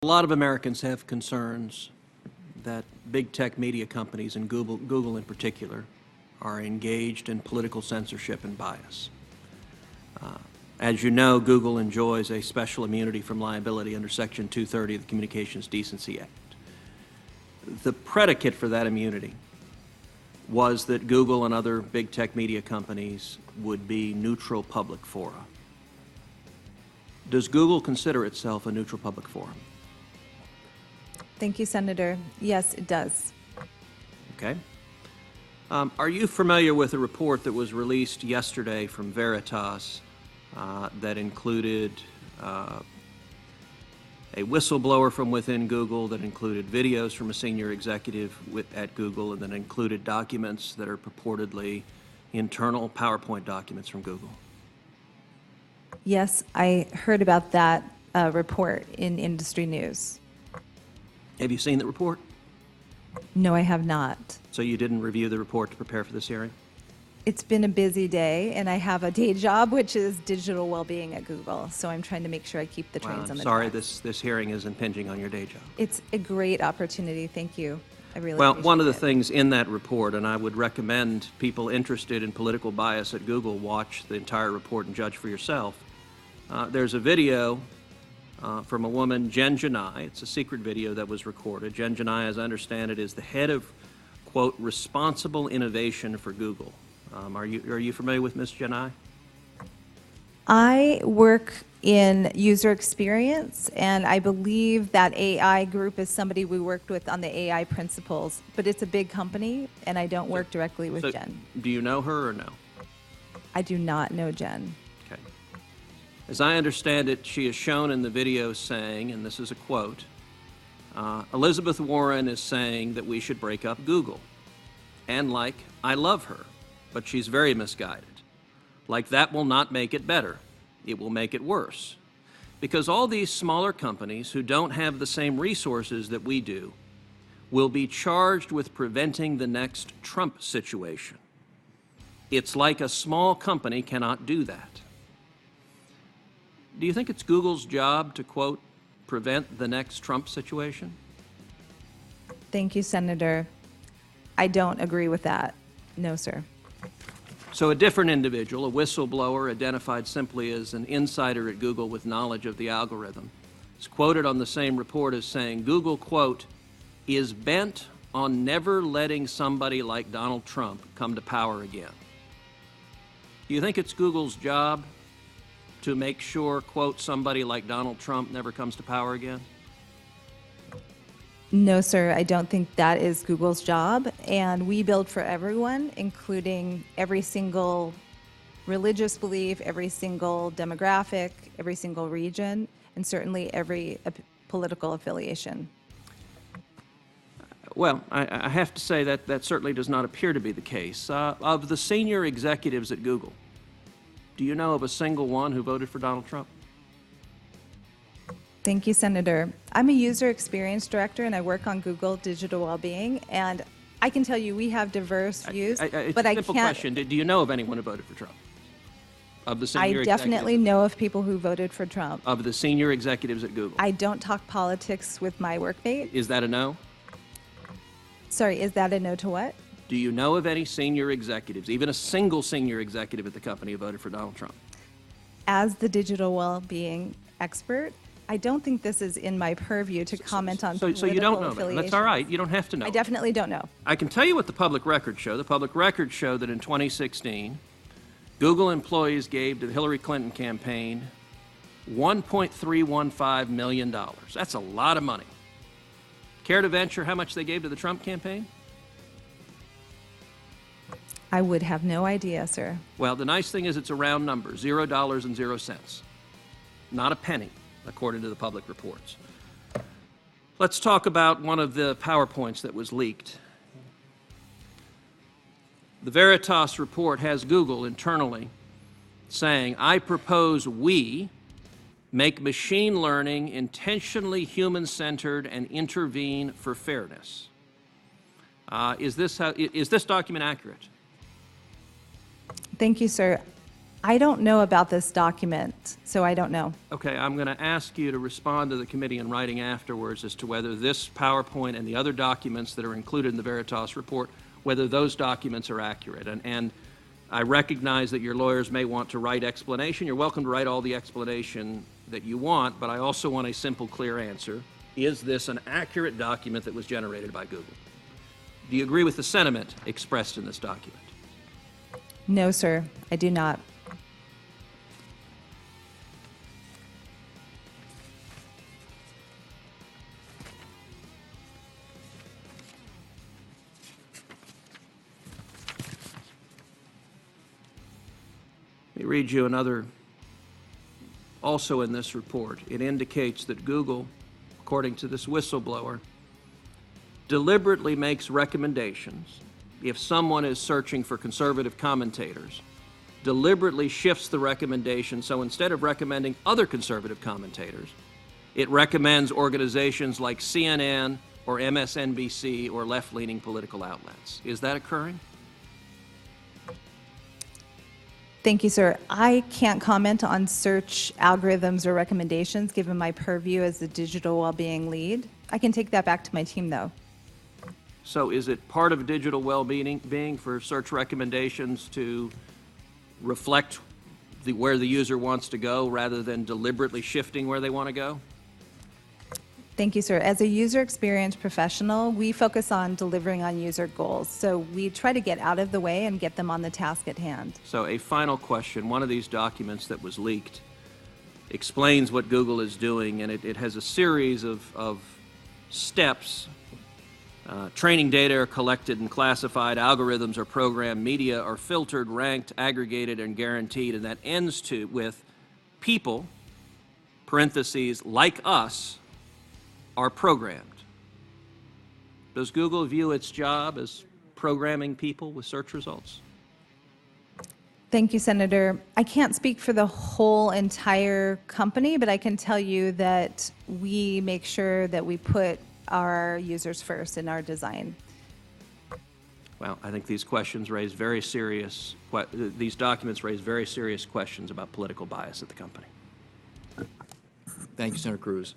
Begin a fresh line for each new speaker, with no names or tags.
A lot of Americans have concerns that big tech media companies, and Google in particular, are engaged in political censorship and bias. As you know, Google enjoys a special immunity from liability under Section 230 of the Communications Decency Act. The predicate for that immunity was that Google and other big tech media companies would be neutral public fora. Does Google consider itself a neutral public forum?
Thank you, Senator. Yes, it does.
Okay. Are you familiar with a report that was released yesterday from Veritas that included a whistleblower from within Google, that included videos from a senior executive at Google, and that included documents that are purportedly internal PowerPoint documents from Google?
Yes, I heard about that report in industry news.
Have you seen the report?
No, I have not.
So you didn't review the report to prepare for this hearing?
It's been a busy day, and I have a day job, which is digital well-being at Google. So I'm trying to make sure I keep the trains on the
sorry,
tracks.
this hearing is impinging on your day job.
It's a great opportunity. Thank you. I really
Well,
appreciate
one of the
it.
things in that report, and I would recommend people interested in political bias at Google watch the entire report and judge for yourself. There's a video from a woman, Jen Janai. It's a secret video that was recorded. Jen Janai, as I understand it, is the head of, quote, responsible innovation for Google. Are you familiar with Ms. Janai?
I work in user experience, and I believe that AI group is somebody we worked with on the AI principles, but it's a big company, and I don't work directly with
So,
Jen.
do you know her or no?
I do not know Jen.
Okay. As I understand it, she is shown in the video saying, and this is a quote, Elizabeth Warren is saying that we should break up Google. And like, I love her, but she's very misguided. Like, that will not make it better. It will make it worse. Because all these smaller companies who don't have the same resources that we do will be charged with preventing the next Trump situation. It's like a small company cannot do that. Do you think it's Google's job to, quote, prevent the next Trump situation?
Thank you, Senator. I don't agree with that. No, sir.
So a different individual, a whistleblower identified simply as an insider at Google with knowledge of the algorithm, is quoted on the same report as saying, Google, quote, is bent on never letting somebody like Donald Trump come to power again. Do you think it's Google's job to make sure, quote, somebody like Donald Trump never comes to power again?
No, sir, I don't think that is Google's job. And we build for everyone, including every single religious belief, every single demographic, every single region, and certainly every political affiliation.
Well, I have to say that that certainly does not appear to be the case. Of the senior executives at Google, do you know of a single one who voted for Donald Trump?
Thank you, Senator. I'm a user experience director, and I work on Google Digital Wellbeing, and I can tell you we have diverse views, but I can't...
Simple question. Do you know of anyone who voted for Trump? Of the senior
I definitely know of people who voted for Trump.
Of the senior executives at Google?
I don't talk politics with my workmate.
Is that a no?
Sorry, is that a no to what?
Do you know of any senior executives, even a single senior executive at the company who voted for Donald Trump?
As the digital well-being expert, I don't think this is in my purview to comment on political
So you don't know that.
affiliation.
That's all right. You don't have to know.
I definitely don't know.
I can tell you what the public records show. The public records show that in 2016, Google employees gave to the Hillary Clinton campaign $1.315 million. That's a lot of money. Care to venture how much they gave to the Trump campaign?
I would have no idea, sir.
Well, the nice thing is it's a round number, $0.00. Not a penny, according to the public reports. Let's talk about one of the PowerPoints that was leaked. The Veritas report has Google internally saying, I propose we make machine learning intentionally human-centered and intervene for fairness. Is this document accurate?
Thank you, sir. I don't know about this document, so I don't know.
Okay, I'm going to ask you to respond to the committee in writing afterwards as to whether this PowerPoint and the other documents that are included in the Veritas report, whether those documents are accurate. And I recognize that your lawyers may want to write explanation. You're welcome to write all the explanation that you want, but I also want a simple, clear answer. Is this an accurate document that was generated by Google? Do you agree with the sentiment expressed in this document?
No, sir, I do not.
Let me read you another, also in this report. It indicates that Google, according to this whistleblower, deliberately makes recommendations if someone is searching for conservative commentators, deliberately shifts the recommendation, so instead of recommending other conservative commentators, it recommends organizations like CNN or MSNBC or left-leaning political outlets. Is that occurring?
Thank you, sir. I can't comment on search algorithms or recommendations given my purview as the digital well-being lead. I can take that back to my team, though.
So is it part of digital well-being for search recommendations to reflect where the user wants to go rather than deliberately shifting where they want to go?
Thank you, sir. As a user experience professional, we focus on delivering on user goals. So we try to get out of the way and get them on the task at hand.
So a final question. One of these documents that was leaked explains what Google is doing, and it has a series of steps. Training data are collected and classified, algorithms are programmed, media are filtered, ranked, aggregated, and guaranteed, and that ends with people, parentheses, like us, are programmed. Does Google view its job as programming people with search results?
Thank you, Senator. I can't speak for the whole entire company, but I can tell you that we make sure that we put our users first in our design.
Well, I think these questions raise very serious, these documents raise very serious questions about political bias at the company.
Thank you, Senator Cruz.